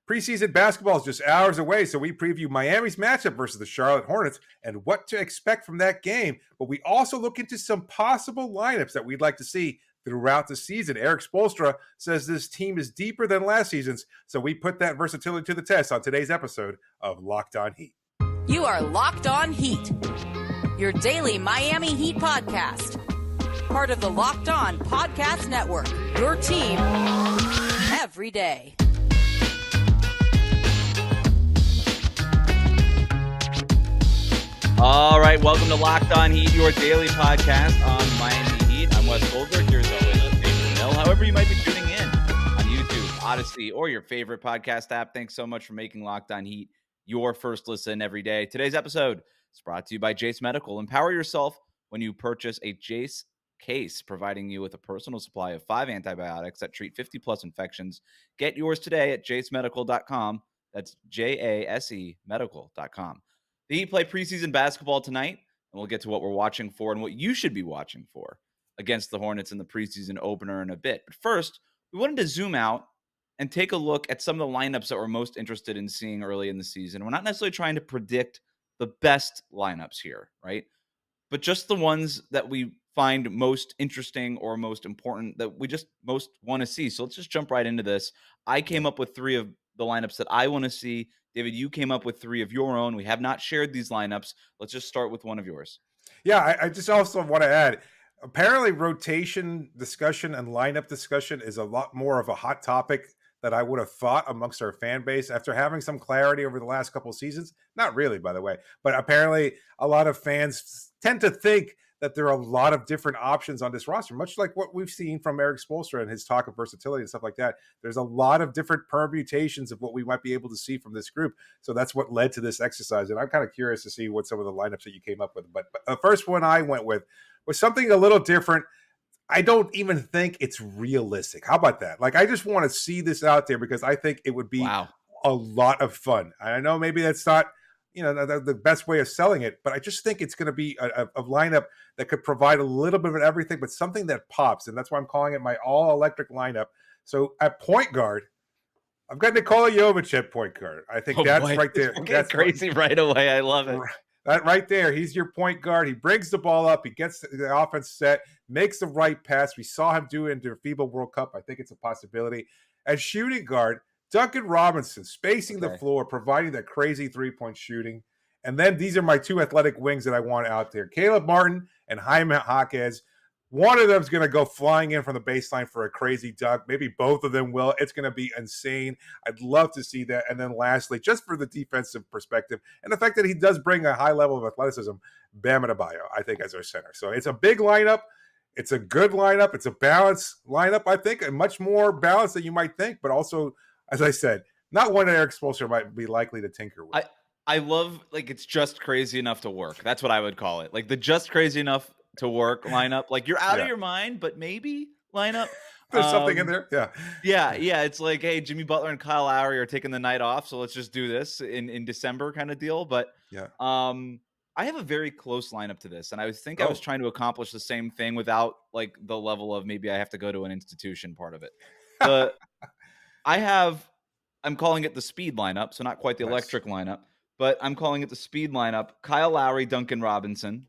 Preseason basketball is just hours away, so we preview Miami's matchup versus the Charlotte Hornets and what to expect from that game. But we also look into some possible lineups that we'd like to see throughout the season. Eric Spoelstra says this team is deeper than last season's, so we put that versatility to the test on today's episode of Locked On Heat. You are Locked On Heat, your daily Miami Heat podcast. Part of the Locked On Podcast Network, your team every day. All right, welcome to Locked On Heat, your daily podcast on Miami Heat. I'm Wes Goldberg. Here's always Ramil. However you might be tuning in on YouTube, Odyssey, or your favorite podcast app, thanks so much for making Locked On Heat your first listen every day. Today's episode is brought to you by Jace Medical. Empower yourself when you purchase a Jace case, providing you with a personal supply of 5 antibiotics that treat 50-plus infections. Get yours today at jacemedical.com. That's Jase medical.com. The Heat play preseason basketball tonight, and we'll get to what we're watching for and what you should be watching for against the Hornets in the preseason opener in a bit. But first, we wanted to zoom out and take a look at some of the lineups that we're most interested in seeing early in the season. We're not necessarily trying to predict the best lineups here, right? But just the ones that we find most interesting or most important that we just most want to see. So let's just jump right into this. I came up with 3 of the lineups that I want to see. David, you came up with 3 of your own. We have not shared these lineups. Let's just start with one of yours. Yeah, I just also want to add, apparently rotation discussion and lineup discussion is a lot more of a hot topic that I would have thought amongst our fan base after having some clarity over the last couple of seasons. Not really, by the way, but apparently a lot of fans tend to think that there are a lot of different options on this roster, much like what we've seen from Eric Spoelstra and his talk of versatility and stuff like that. There's a lot of different permutations of what we might be able to see from this group. So that's what led to this exercise. And I'm kind of curious to see what some of the lineups that you came up with. But the first one I went with was something a little different. I don't even think it's realistic. How about that? Like, I just want to see this out there because I think it would be a lot of fun. I know maybe that's not, the best way of selling it, but I just think it's going to be a lineup that could provide a little bit of everything, but something that pops. And that's why I'm calling it my all-electric lineup. So at point guard, I've got Nikola Jovic at point guard. I think right there. That's crazy right away. I love it. That right there. He's your point guard. He brings the ball up. He gets the offense set, makes the right pass. We saw him do it in the FIBA World Cup. I think it's a possibility. At shooting guard, Duncan Robinson spacing the floor, providing that crazy three-point shooting. And then these are my 2 athletic wings that I want out there. Caleb Martin and Jaime Jaquez. One of them is going to go flying in from the baseline for a crazy dunk. Maybe both of them will. It's going to be insane. I'd love to see that. And then lastly, just for the defensive perspective and the fact that he does bring a high level of athleticism, Bam Adebayo, I think, as our center. So it's a big lineup. It's a good lineup. It's a balanced lineup, I think, and much more balanced than you might think, but also, as I said, not one that Eric Spoelstra might be likely to tinker with. I love, it's just crazy enough to work. That's what I would call it. Like the just crazy enough to work lineup. Like you're out of your mind, but maybe lineup. There's something in there. Yeah. It's like, hey, Jimmy Butler and Kyle Lowry are taking the night off, so let's just do this in December kind of deal. But I have a very close lineup to this, and I think I was trying to accomplish the same thing without like the level of maybe I have to go to an institution part of it. But I'm calling it the speed lineup, so not quite the electric lineup, but I'm calling it the speed lineup. Kyle Lowry, Duncan Robinson,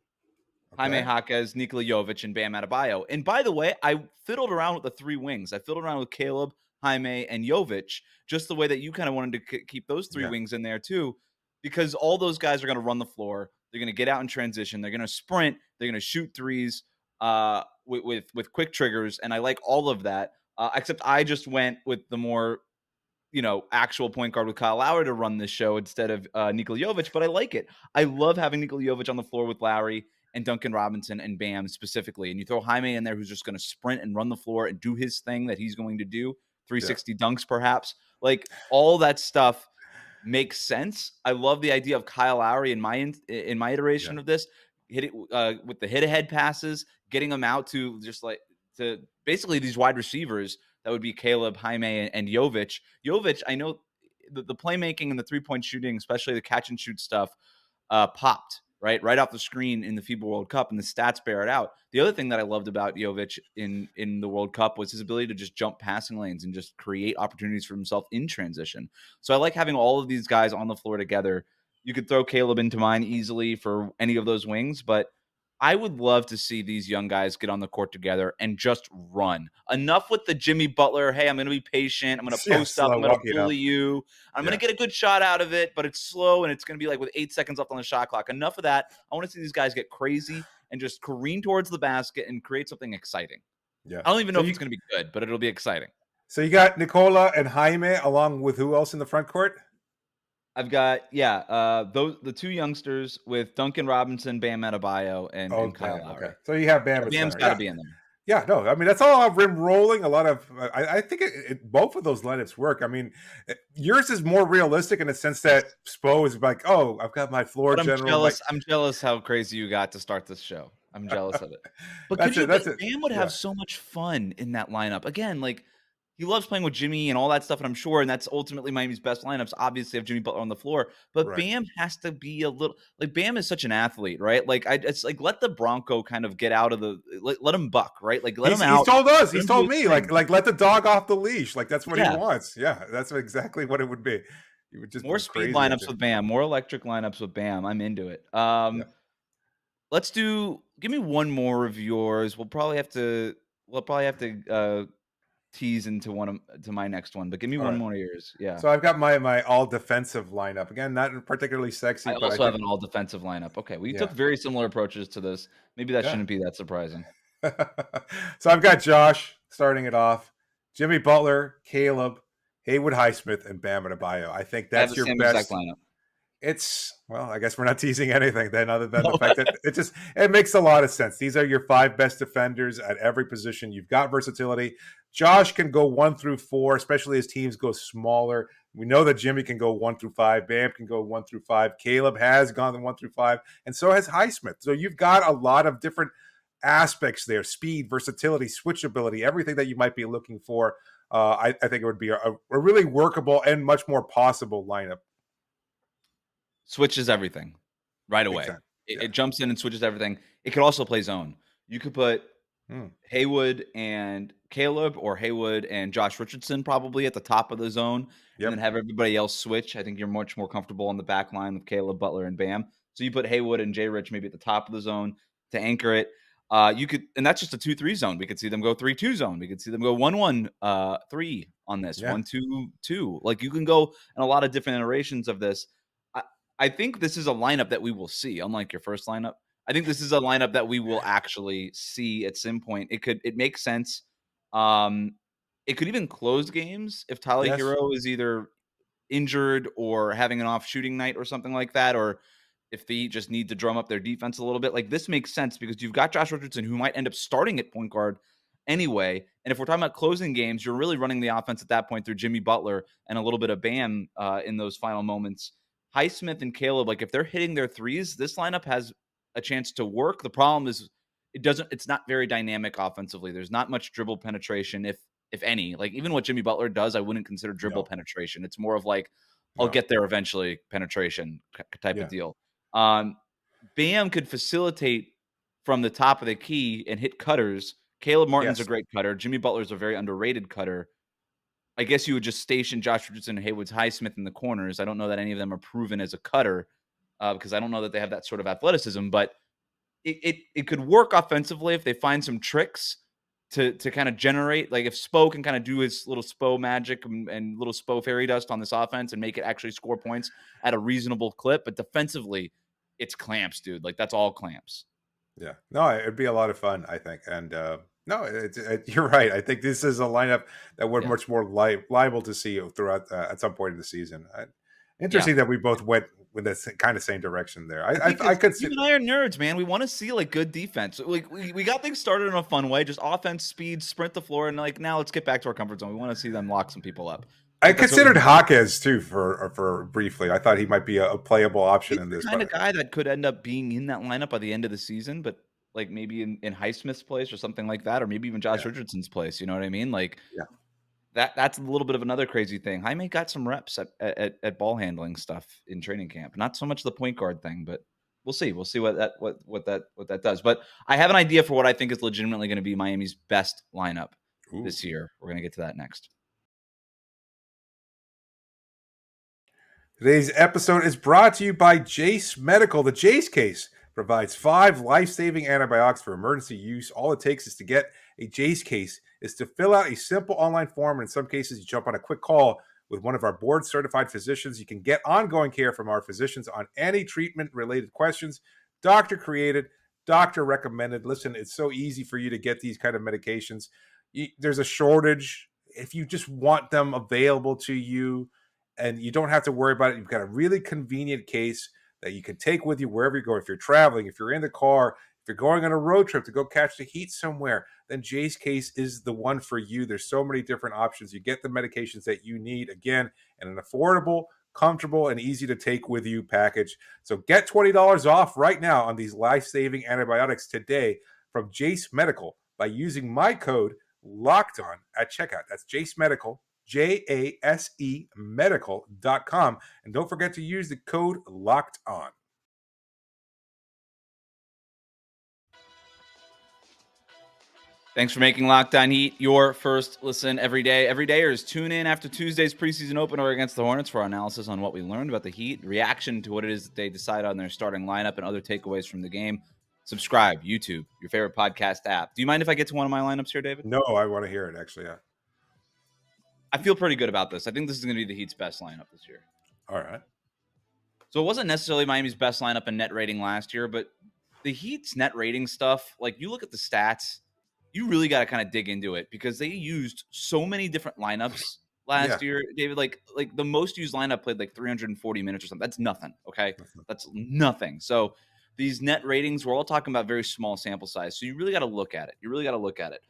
Jaime Jaquez, Nikola Jovic, and Bam Adebayo. And by the way, I fiddled around with the 3 wings. I fiddled around with Caleb, Jaime, and Jovic, just the way that you kind of wanted to keep those 3 wings in there too, because all those guys are going to run the floor. They're going to get out in transition. They're going to sprint. They're going to shoot threes with quick triggers, and I like all of that. Except I just went with the more, actual point guard with Kyle Lowry to run this show instead of Nikola Jovic, but I like it. I love having Nikola Jovic on the floor with Lowry and Duncan Robinson and Bam specifically. And you throw Jaime in there who's just going to sprint and run the floor and do his thing that he's going to do, 360 dunks perhaps. Like all that stuff makes sense. I love the idea of Kyle Lowry in my iteration of this, hit it with the hit-ahead passes, getting them out to basically these wide receivers. That would be Caleb, Jaime, and Jovic. Jovic, I know the playmaking and the three-point shooting, especially the catch-and-shoot stuff, popped right off the screen in the FIBA World Cup, and the stats bear it out. The other thing that I loved about Jovic in the World Cup was his ability to just jump passing lanes and just create opportunities for himself in transition. So I like having all of these guys on the floor together. You could throw Caleb into mine easily for any of those wings, but I would love to see these young guys get on the court together and just run. Enough with the Jimmy Butler, hey, I'm going to be patient. I'm going to Yeah, post up. slow I'm going to walking bully up. you. I'm going Yeah. to get a good shot out of it, but it's slow and it's going to be like with 8 seconds left on the shot clock. Enough of that. I want to see these guys get crazy and just careen towards the basket and create something exciting. Yeah. I don't even know So if it's going to be good, but it'll be exciting. So you got Nikola and Jaime along with who else in the front court? I've got the two youngsters with Duncan Robinson, Bam Adebayo, and Kyle Bam. Lowry. Okay. So you have Bam at Bam's center. got to Yeah. be in there. Yeah, no, I mean that's all rim rolling. A lot of, I think both of those lineups work. I mean, yours is more realistic in the sense that Spo is like, oh, I've got my floor But general. I'm jealous how crazy you got to start this show. I'm jealous of it. But That's it. but That's it. Bam would Yeah. have so much fun in that lineup. Again, like he loves playing with Jimmy and all that stuff, and I'm sure, and that's ultimately Miami's best lineups. Obviously, have Jimmy Butler on the floor, but Right. Bam has to be a little like Bam is such an athlete, right? Like it's like let the Bronco kind of get out of the let him buck, right? Like let him out. He's told us. Let He's him do told his me thing. like let the dog off the leash. Like that's what he Yeah. wants. Yeah, that's exactly what it would be. He would just More go speed crazy out lineups there. with Bam, more electric lineups with Bam. I'm into it. Yeah. Give me one more of yours. We'll probably have to tease into to my next one, but give me All one right. more of yours. Yeah. So I've got my all defensive lineup again. Not particularly sexy, I but I also have think an all defensive lineup. Okay. We yeah, took very similar approaches to this. Maybe that yeah. shouldn't be that surprising. So I've got Josh starting it off, Jimmy Butler, Caleb, Haywood Highsmith, and Bam Adebayo. I think I have that's the your same exact best. lineup. It's I guess we're not teasing anything then, other than the No. fact that it makes a lot of sense. These are your 5 best defenders at every position. You've got versatility. Josh can go 1 through 4, especially as teams go smaller. We know that Jimmy can go 1 through 5. Bam can go 1 through 5. Caleb has gone 1 through 5, and so has Highsmith. So you've got a lot of different aspects there: speed, versatility, switchability, everything that you might be looking for. I think it would be a really workable and much more possible lineup. Switches everything right away. Exactly. Yeah. It jumps in and switches everything. It could also play zone. You could put Haywood and Caleb or Haywood and Josh Richardson probably at the top of the zone, and then have everybody else switch. I think you're much more comfortable on the back line with Caleb, Butler, and Bam. So you put Haywood and Jay Rich maybe at the top of the zone to anchor it. You could, and that's just a 2-3 zone. We could see them go 3-2 zone. We could see them go 1-1-3 on this 1-2-2. Like you can go in a lot of different iterations of this. I think this is a lineup that we will see, unlike your first lineup. I think this is a lineup that we will actually see at some point. It makes sense. It could even close games if Tyler Herro is either injured or having an off shooting night or something like that, or if they just need to drum up their defense a little bit. Like this makes sense because you've got Josh Richardson who might end up starting at point guard anyway. And if we're talking about closing games, you're really running the offense at that point through Jimmy Butler and a little bit of Bam in those final moments. Highsmith and Caleb, like if they're hitting their threes, this lineup has a chance to work. The problem is it's not very dynamic offensively. There's not much dribble penetration, if any. Like even what Jimmy Butler does, I wouldn't consider dribble penetration. It's more of like I'll get there eventually penetration type of deal. Bam could facilitate from the top of the key and hit cutters. Caleb Martin's a great cutter. Jimmy Butler's a very underrated cutter. I guess you would just station Josh Richardson and Haywood Highsmith in the corners. I don't know that any of them are proven as a cutter because I don't know that they have that sort of athleticism, but it could work offensively if they find some tricks to kind of generate. Like if Spo can kind of do his little Spo magic and little Spo fairy dust on this offense and make it actually score points at a reasonable clip. But defensively, it's clamps, dude. Like that's all clamps. Yeah. No, it'd be a lot of fun, I think. And no, you're right. I think this is a lineup that we're much more liable to see throughout at some point in the season. Interesting that we both went with the kind of same direction there. I could see. You and I are nerds, man. We want to see like good defense. Like we got things started in a fun way, just offense, speed, sprint the floor, and like now let's get back to our comfort zone. We want to see them lock some people up. I considered Hawkes too for briefly. I thought he might be a playable option in this. Kind of guy that could end up being in that lineup by the end of the season, but like maybe in Highsmith's place or something like that, or maybe even Josh Richardson's place. You know what I mean? Like that's a little bit of another crazy thing. Jaime got some reps at ball handling stuff in training camp. Not so much the point guard thing, but we'll see. We'll see what that does. But I have an idea for what I think is legitimately going to be Miami's best lineup this year. We're going to get to that next. Today's episode is brought to you by Jace Medical. The Jace case provides 5 life-saving antibiotics for emergency use. All it takes is to get a Jace case is to fill out a simple online form, and in some cases, you jump on a quick call with one of our board-certified physicians. You can get ongoing care from our physicians on any treatment-related questions. Doctor-created, doctor-recommended. Listen, it's so easy for you to get these kind of medications. There's a shortage. If you just want them available to you, and you don't have to worry about it. You've got a really convenient case that you can take with you wherever you go. If you're traveling, if you're in the car, if you're going on a road trip to go catch the heat somewhere, then Jay's case is the one for you. There's so many different options. You get the medications that you need, again, in an affordable, comfortable, and easy to take with you package. So get $20 off right now on these life-saving antibiotics today from Jace Medical by using my code LOCKEDON at checkout. That's Jace Medical, JASE medical.com. And don't forget to use the code LOCKED ON. Thanks for making Locked On Heat your first listen every day. Every dayers, tune in after Tuesday's preseason opener against the Hornets for our analysis on what we learned about the Heat, reaction to what it is that they decide on their starting lineup, and other takeaways from the game. Subscribe, YouTube, your favorite podcast app. Do you mind if I get to one of my lineups here, David? No, I want to hear it, actually, yeah. I feel pretty good about this. I think this is going to be the Heat's best lineup this year. All right. So it wasn't necessarily Miami's best lineup in net rating last year, but the Heat's net rating stuff, like you look at the stats, you really got to kind of dig into it because they used so many different lineups last year, David. Like the most used lineup played like 340 minutes or something. That's nothing, okay? That's nothing. So these net ratings, we're all talking about very small sample size. So you really got to look at it.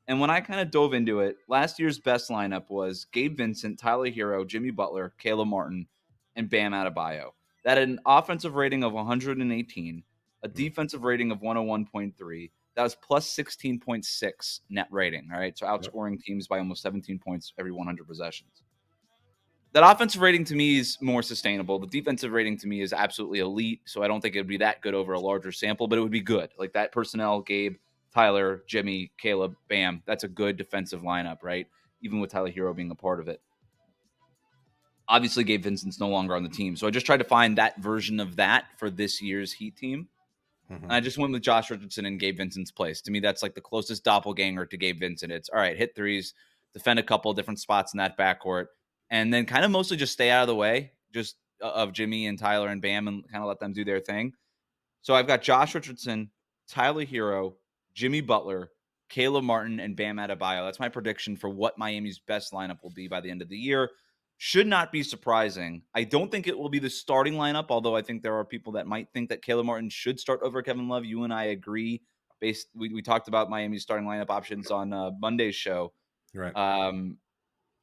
And when I kind of dove into it, last year's best lineup was Gabe Vincent, Tyler Herro, Jimmy Butler, Caleb Martin, and Bam Adebayo. That had an offensive rating of 118, a defensive rating of 101.3. That was plus 16.6 net rating, all right? So outscoring teams by almost 17 points every 100 possessions. That offensive rating to me is more sustainable. The defensive rating to me is absolutely elite, so I don't think it would be that good over a larger sample, but it would be good. Like that personnel, Gabe, Tyler, Jimmy, Caleb, Bam, that's a good defensive lineup, right? Even with Tyler Herro being a part of it. Obviously, Gabe Vincent's no longer on the team, so I just tried to find that version of that for this year's Heat team. And I just went with Josh Richardson in Gabe Vincent's place. To me, that's like the closest doppelganger to Gabe Vincent. It's, all right, hit threes, defend a couple of different spots in that backcourt, and then kind of mostly just stay out of the way just of Jimmy and Tyler and Bam and kind of let them do their thing. So I've got Josh Richardson, Tyler Herro, Jimmy Butler, Caleb Martin, and Bam Adebayo. That's my prediction for what Miami's best lineup will be by the end of the year. Should not be surprising. I don't think it will be the starting lineup, although I think there are people that might think that Caleb Martin should start over Kevin Love. You and I agree. We talked about Miami's starting lineup options on Monday's show. Right.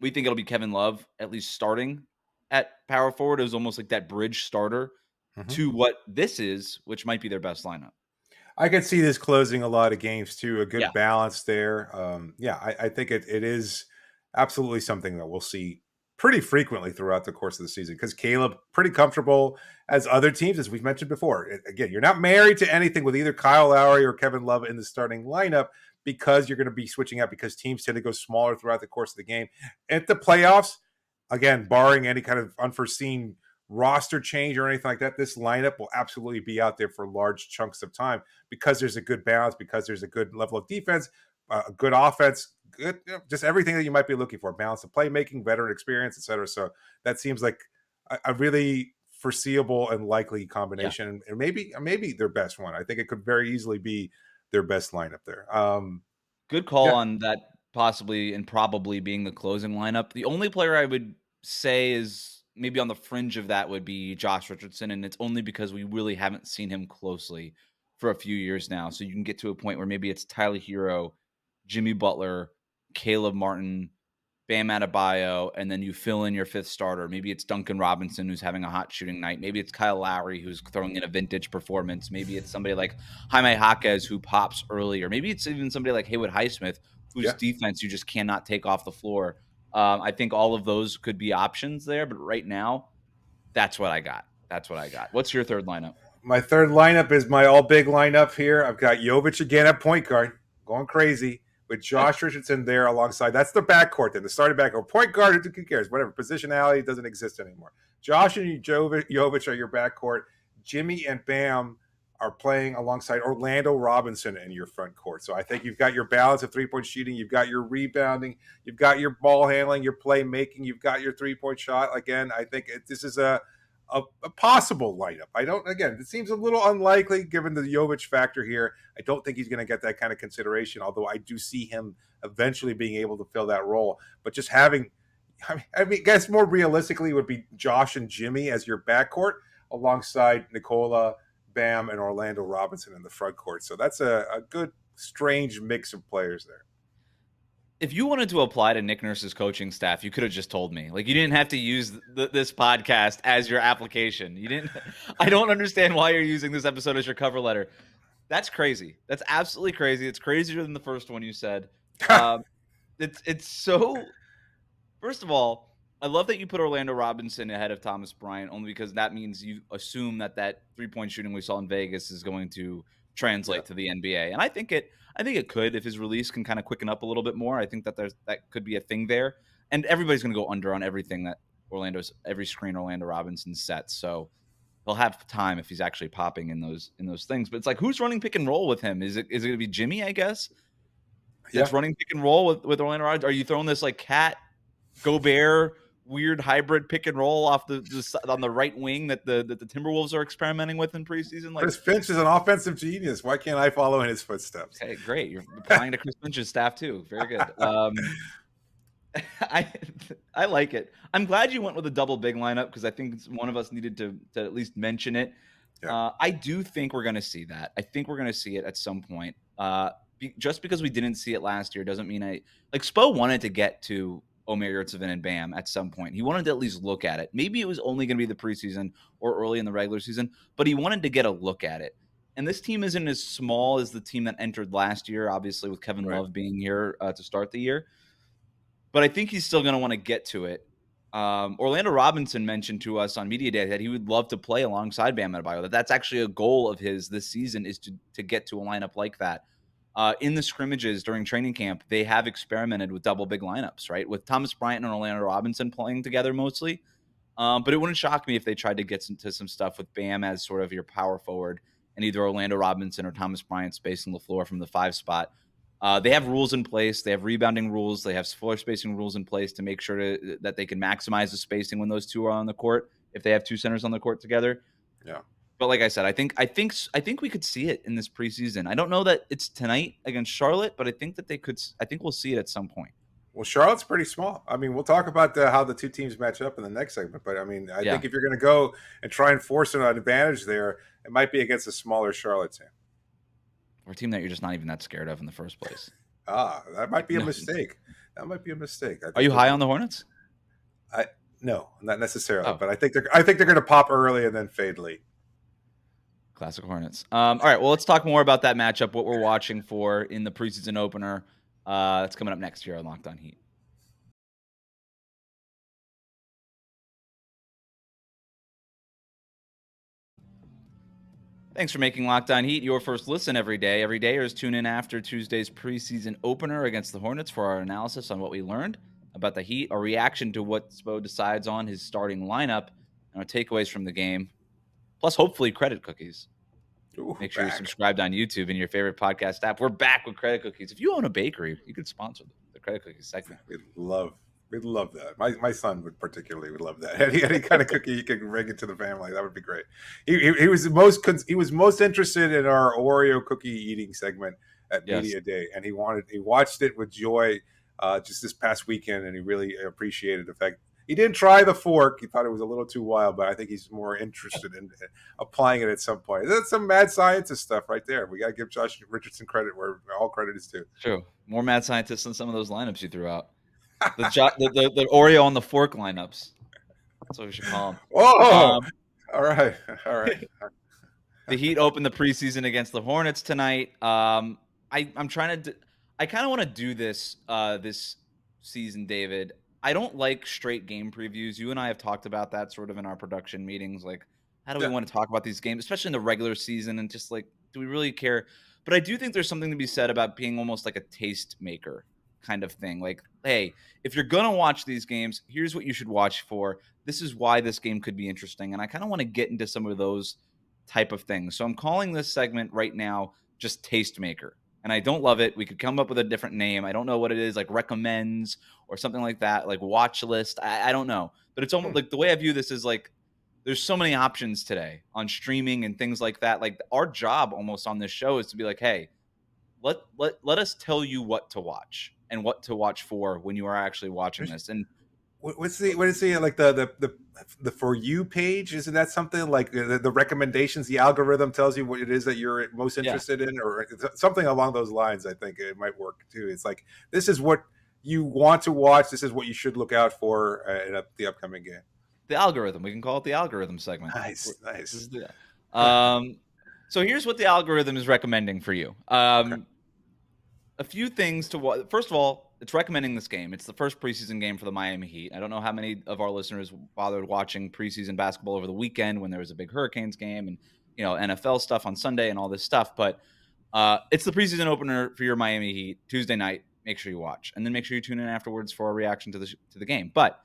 We think it'll be Kevin Love at least starting at power forward. It was almost like that bridge starter to what this is, which might be their best lineup. I could see this closing a lot of games too. A good balance there. I think it is absolutely something that we'll see pretty frequently throughout the course of the season because Caleb pretty comfortable as other teams, as we've mentioned before. Again, you're not married to anything with either Kyle Lowry or Kevin Love in the starting lineup because you're going to be switching out because teams tend to go smaller throughout the course of the game. At the playoffs, again, barring any kind of unforeseen roster change or anything like that, this lineup will absolutely be out there for large chunks of time because there's a good balance, because there's a good level of defense, a good offense, good, just everything that you might be looking for, balance of playmaking, veteran experience, etc. So that seems like a really foreseeable and likely combination, and maybe their best one. I think it could very easily be their best lineup there. Good call on that, possibly and probably being the closing lineup. The only player I would say is maybe on the fringe of that would be Josh Richardson, and it's only because we really haven't seen him closely for a few years now. So you can get to a point where maybe it's Tyler Herro, Jimmy Butler, Caleb Martin, Bam Adebayo, and then you fill in your fifth starter. Maybe it's Duncan Robinson, who's having a hot shooting night. Maybe it's Kyle Lowry, who's throwing in a vintage performance. Maybe it's somebody like Jaime Jaquez, who pops early. Or maybe it's even somebody like Haywood Highsmith, whose defense you just cannot take off the floor. I think all of those could be options there. But right now, that's what I got. What's your third lineup? My third lineup is my all big lineup here. I've got Jovic again at point guard, going crazy with Josh Richardson there alongside. That's the backcourt then, the starting backcourt. Point guard, who cares? Whatever. Positionality doesn't exist anymore. Josh and Jovic are your backcourt. Jimmy and Bam are playing alongside Orlando Robinson in your front court. So I think you've got your balance of three-point shooting, you've got your rebounding, you've got your ball handling, your playmaking, you've got your three-point shot. Again, I think this is a possible lineup. It seems a little unlikely given the Jovic factor here. I don't think he's going to get that kind of consideration, although I do see him eventually being able to fill that role. But just having, I guess more realistically would be Josh and Jimmy as your backcourt alongside Nikola, Bam, and Orlando Robinson in the front court. So that's a good, strange mix of players there. If you wanted to apply to Nick Nurse's coaching staff, you could have just told me. Like, you didn't have to use this podcast as your application. You didn't. I don't understand why you're using this episode as your cover letter. That's crazy. That's absolutely crazy. It's crazier than the first one you said. It's so. First of all, I love that you put Orlando Robinson ahead of Thomas Bryant, only because that means you assume that 3-point shooting we saw in Vegas is going to translate to the NBA, and I think it could if his release can kind of quicken up a little bit more. I think that that could be a thing there, and everybody's going to go under on everything that every screen Orlando Robinson sets. So he'll have time if he's actually popping in those things. But it's like, who's running pick and roll with him? Is it going to be Jimmy? I guess. Yeah. It's running pick and roll with Orlando Robinson. Are you throwing this like Cat Gobert weird hybrid pick and roll off on the right wing that the Timberwolves are experimenting with in preseason? Like, Chris Finch is an offensive genius. Why can't I follow in his footsteps? Okay, great. You're applying to Chris Finch's staff too. Very good. I like it. I'm glad you went with a double big lineup because I think one of us needed to at least mention it. Yeah. I do think we're going to see that. I think we're going to see it at some point. Just because we didn't see it last year doesn't mean Spo wanted to get to Omer Yurtseven and Bam at some point. He wanted to at least look at it. Maybe it was only going to be the preseason or early in the regular season, but he wanted to get a look at it. And this team isn't as small as the team that entered last year, obviously with Kevin Love being here to start the year. But I think he's still going to want to get to it. Orlando Robinson mentioned to us on Media Day that he would love to play alongside Bam Adebayo. That's actually a goal of his this season, is to get to a lineup like that. In the scrimmages during training camp, they have experimented with double big lineups, right? With Thomas Bryant and Orlando Robinson playing together mostly. But it wouldn't shock me if they tried to get into some stuff with Bam as sort of your power forward and either Orlando Robinson or Thomas Bryant spacing the floor from the 5 spot. They have rules in place. They have rebounding rules. They have floor spacing rules in place to make sure that they can maximize the spacing when those two are on the court, if they have two centers on the court together. Yeah. But like I said, I think we could see it in this preseason. I don't know that it's tonight against Charlotte, but I think that I think we'll see it at some point. Well, Charlotte's pretty small. I mean, we'll talk about how the two teams match up in the next segment. But I mean, I think if you're going to go and try and force an advantage there, it might be against a smaller Charlotte team. Or a team that you're just not even that scared of in the first place. That might be a mistake. That might be a mistake. Are you high on the Hornets? No, not necessarily. But I think they're going to pop early and then fade late. Classic Hornets. All right, well, let's talk more about that matchup, what we're watching for in the preseason opener. That's coming up next year on Locked On Heat. Thanks for making Locked On Heat your first listen every day. Every dayers tune in after Tuesday's preseason opener against the Hornets for our analysis on what we learned about the Heat, our reaction to what Spo decides on his starting lineup, and our takeaways from the game, plus hopefully credit cookies. Ooh, make sure you're subscribed on YouTube and your favorite podcast app. We're back with credit cookies. If you own a bakery, you could sponsor the credit cookies segment. We'd love that. My son would love that. Any kind of cookie you could bring into the family, that would be great. He was most interested in our Oreo cookie eating segment at Media Day, and he watched it with joy just this past weekend, and he really appreciated the fact. He didn't try the fork. He thought it was a little too wild, but I think he's more interested in applying it at some point. That's some mad scientist stuff right there. We got to give Josh Richardson credit where all credit is due. True. More mad scientists than some of those lineups you threw out. The Oreo on the fork lineups. That's what we should call them. Whoa! All right. The Heat opened the preseason against the Hornets tonight. I'm trying to. I kind of want to do this this season, David. I don't like straight game previews. You and I have talked about that sort of in our production meetings. Like, How do we want to talk about these games, especially in the regular season? And just like, do we really care? But I do think there's something to be said about being almost like a taste maker kind of thing. Like, hey, if you're going to watch these games, here's what you should watch for. This is why this game could be interesting. And I kind of want to get into some of those type of things. So I'm calling this segment right now just taste maker. And I don't love it. We could come up with a different name. I don't know what it is, like recommends or something like that, like watch list. I don't know. But it's almost like the way I view this is like there's so many options today on streaming and things like that. Like our job almost on this show is to be like, hey, let us tell you what to watch and what to watch for when you are actually watching this. And what is the like the For You page? Isn't that something like the recommendations? The algorithm tells you what it is that you're most interested in, or something along those lines. I think it might work too. It's like, this is what you want to watch. This is what you should look out for in the upcoming game. The algorithm. We can call it the algorithm segment. Nice. So here's what the algorithm is recommending for you. A few things to watch. First of all, it's recommending this game. It's the first preseason game for the Miami Heat. I don't know how many of our listeners bothered watching preseason basketball over the weekend when there was a big Hurricanes game and NFL stuff on Sunday and all this stuff. But it's the preseason opener for your Miami Heat Tuesday night. Make sure you watch, and then make sure you tune in afterwards for a reaction to the game. But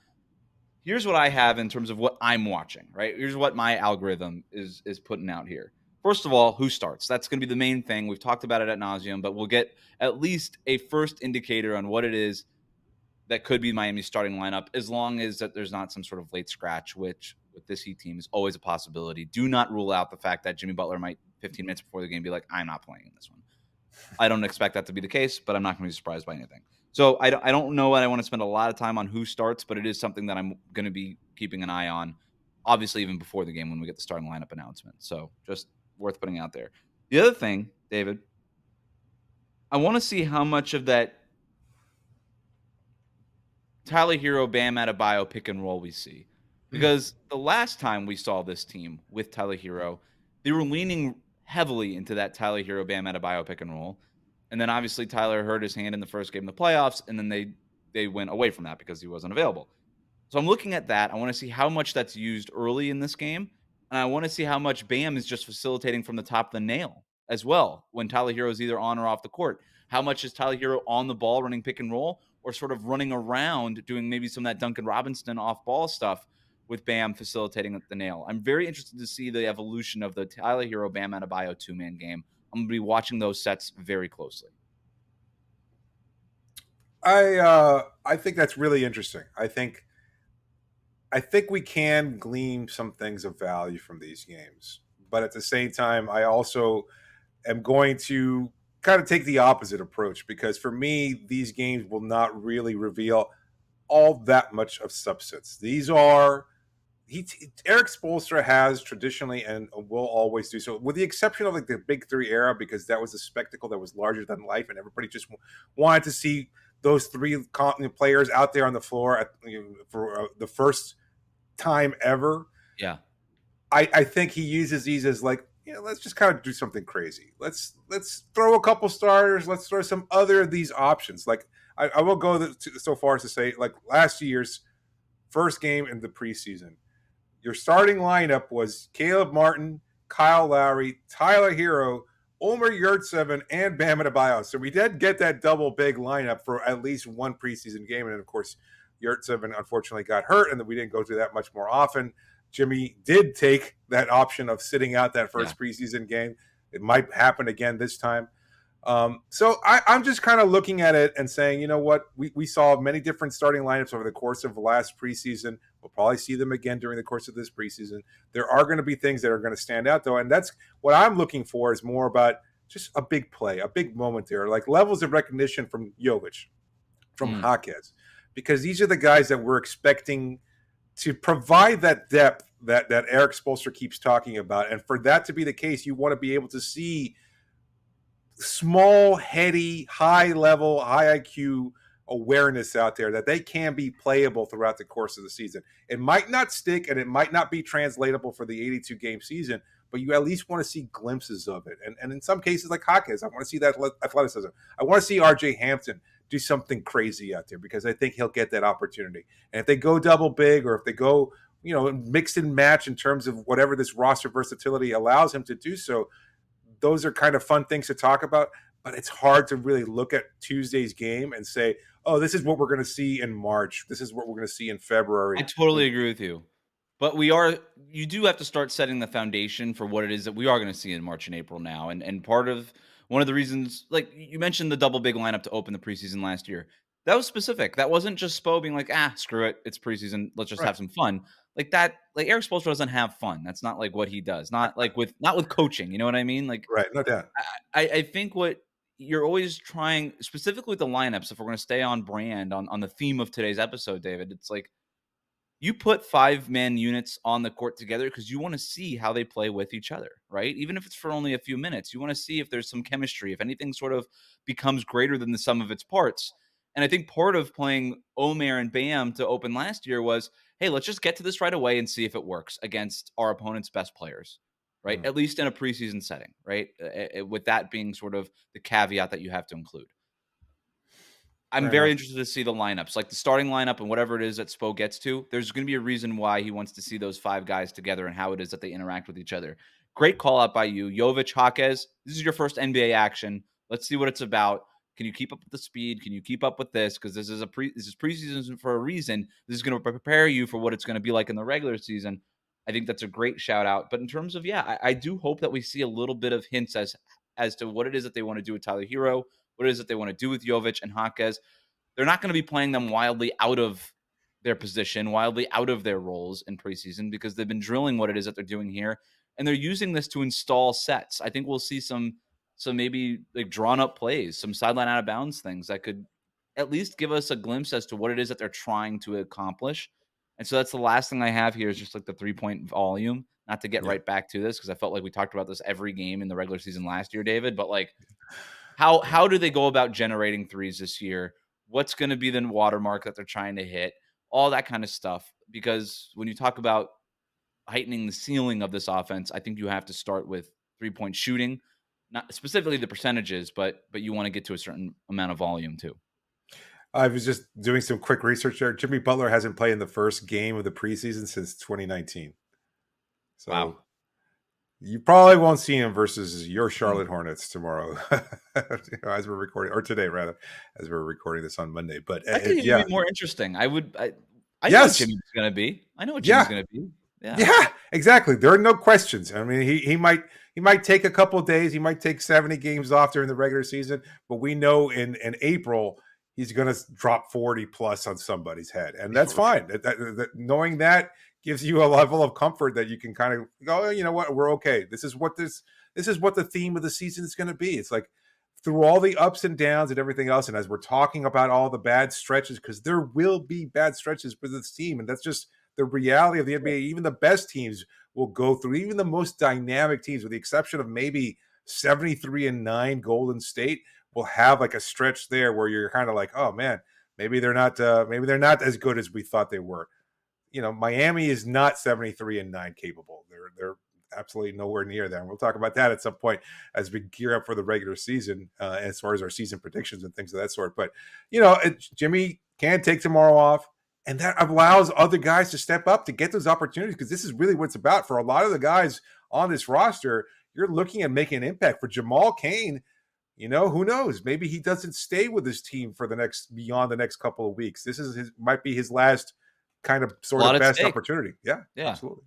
here's what I have in terms of what I'm watching. Right, here's what my algorithm is putting out here. First of all, who starts? That's going to be the main thing. We've talked about it ad nauseum, but we'll get at least a first indicator on what it is that could be Miami's starting lineup, as long as that there's not some sort of late scratch, which with this Heat team is always a possibility. Do not rule out the fact that Jimmy Butler might 15 minutes before the game be like, I'm not playing in this one. I don't expect that to be the case, but I'm not going to be surprised by anything. So I don't know what I want to spend a lot of time on who starts, but it is something that I'm going to be keeping an eye on, obviously even before the game when we get the starting lineup announcement. So just worth putting out there. The other thing, David, I want to see how much of that Tyler Herro, Bam Adebayo pick and roll we see. Because the last time we saw this team with Tyler Herro, they were leaning heavily into that Tyler Herro, Bam Adebayo pick and roll. And then obviously Tyler hurt his hand in the first game of the playoffs, and then they went away from that because he wasn't available. So I'm looking at that. I want to see how much that's used early in this game. And I want to see how much Bam is just facilitating from the top of the nail as well when Tyler Herro is either on or off the court. How much is Tyler Herro on the ball running pick and roll, or sort of running around doing maybe some of that Duncan Robinson off-ball stuff with Bam facilitating at the nail? I'm very interested to see the evolution of the Tyler Herro, Bam Adebayo two-man game. I'm going to be watching those sets very closely. I think that's really interesting. I think we can glean some things of value from these games. But at the same time, I also am going to kind of take the opposite approach, because for me, these games will not really reveal all that much of substance. These are Eric Spoelstra has traditionally and will always do so, with the exception of like the Big Three era, because that was a spectacle that was larger than life, and everybody just wanted to see those three players out there on the floor for the first time ever. Yeah, I think he uses these as like, let's just kind of do something crazy. Let's throw a couple starters. Let's throw some other of these options. Like I will go so far as to say, like last year's first game in the preseason, your starting lineup was Caleb Martin, Kyle Lowry, Tyler Herro, Omer Yurtseven, and Bam Adebayo. So we did get that double big lineup for at least one preseason game. And of course, Yurtseven unfortunately got hurt, and we didn't go through that much more often. Jimmy did take that option of sitting out that first preseason game. It might happen again this time. So I'm just kind of looking at it and saying, you know what? We saw many different starting lineups over the course of the last preseason. We'll probably see them again during the course of this preseason. There are going to be things that are going to stand out, though, and that's what I'm looking for, is more about just a big play, a big moment there, like levels of recognition from Jovic, from Jaquez, because these are the guys that we're expecting to provide that depth that Eric Spoelstra keeps talking about. And for that to be the case, you want to be able to see small, heady, high-level, high IQ awareness out there that they can be playable throughout the course of the season. It might not stick, and it might not be translatable for the 82-game season, but you at least want to see glimpses of it. And in some cases, like Jaquez, I want to see that athleticism. I want to see RJ Hampton do something crazy out there, because I think he'll get that opportunity. And if they go double big, or if they go mix and match in terms of whatever this roster versatility allows him to do. So those are kind of fun things to talk about, but it's hard to really look at Tuesday's game and say, oh, this is what we're going to see in March. This is what we're going to see in February. I totally agree with you. But you do have to start setting the foundation for what it is that we are going to see in March and April now. And part of one of the reasons, like you mentioned the double big lineup to open the preseason last year. That was specific. That wasn't just Spo being like, screw it. It's preseason. Let's just have some fun. Like that, like Eric Spoelstra doesn't have fun. That's not like what he does. Not with coaching. You know what I mean? Like, right. No doubt. I think what you're always trying, specifically with the lineups, if we're going to stay on brand on the theme of today's episode, David, it's like, you put 5-man units on the court together because you want to see how they play with each other, right? Even if it's for only a few minutes, you want to see if there's some chemistry, if anything sort of becomes greater than the sum of its parts. And I think part of playing Omer and Bam to open last year was, hey, let's just get to this right away and see if it works against our opponent's best players, right? At least in a preseason setting, right? With that being sort of the caveat that you have to include. I'm very interested to see the lineups, like the starting lineup and whatever it is that Spo gets to. There's going to be a reason why he wants to see those 5 guys together and how it is that they interact with each other. Great call out by you. Jovic, Jaquez, this is your first NBA action. Let's see what it's about. Can you keep up with the speed? Can you keep up with this? Because this is preseason for a reason. This is going to prepare you for what it's going to be like in the regular season. I think that's a great shout out. But in terms of, I do hope that we see a little bit of hints as to what it is that they want to do with Tyler Herro, what it is that they want to do with Jovic and Jaquez. They're not going to be playing them wildly out of their position, wildly out of their roles in preseason because they've been drilling what it is that they're doing here. And they're using this to install sets. I think we'll see some maybe like drawn up plays, some sideline out of bounds things that could at least give us a glimpse as to what it is that they're trying to accomplish. And so that's the last thing I have here is just like the 3-point volume, not to get right back to this because I felt like we talked about this every game in the regular season last year, David, but like how do they go about generating threes this year? What's going to be the watermark that they're trying to hit? All that kind of stuff. Because when you talk about heightening the ceiling of this offense, I think you have to start with 3-point shooting, not specifically the percentages, but you want to get to a certain amount of volume too. I was just doing some quick research there. Jimmy Butler hasn't played in the first game of the preseason since 2019. So wow. You probably won't see him versus your Charlotte Hornets tomorrow, as we're recording, or today rather, as we're recording this on Monday. But that could even be more interesting. I know what Jimmy's going to be. I know what Jimmy's going to be. Yeah, exactly. There are no questions. I mean, he might take a couple of days. He might take 70 games off during the regular season, but we know in April he's going to drop 40 plus on somebody's head, and that's fine. Knowing that gives you a level of comfort that you can kind of go, oh, you know what, we're okay. This is what the theme of the season is going to be. It's like through all the ups and downs and everything else, and as we're talking about all the bad stretches, because there will be bad stretches for this team, and that's just the reality of the NBA. Even the best teams will go through, even the most dynamic teams, with the exception of maybe 73-9 Golden State, will have like a stretch there where you're kind of like, oh man, maybe they're not as good as we thought they were. Miami is not 73-9 capable. They're absolutely nowhere near that. And we'll talk about that at some point as we gear up for the regular season, as far as our season predictions and things of that sort. But, Jimmy can take tomorrow off, and that allows other guys to step up to get those opportunities, because this is really what it's about. For a lot of the guys on this roster, you're looking at making an impact. For Jamal Cain, who knows? Maybe he doesn't stay with his team for beyond the next couple of weeks. This might be his last kind of sort of best opportunity. Yeah, absolutely.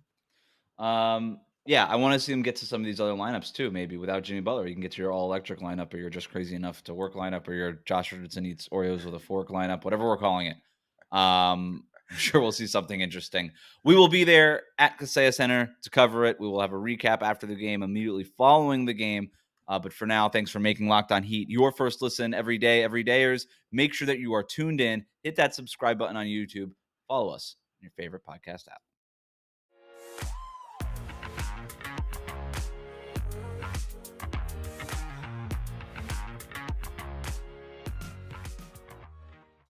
I want to see him get to some of these other lineups too. Maybe without Jimmy Butler, you can get to your all electric lineup, or you're just crazy enough to work lineup, or your Josh Richardson eats Oreos with a fork lineup, whatever we're calling it. I'm sure we'll see something interesting. We will be there at Kaseya Center to cover it. We will have a recap after the game, immediately following the game. But for now, thanks for making Locked On Heat your first listen every day, everydayers. Make sure that you are tuned in. Hit that subscribe button on YouTube. Follow us on your favorite podcast app.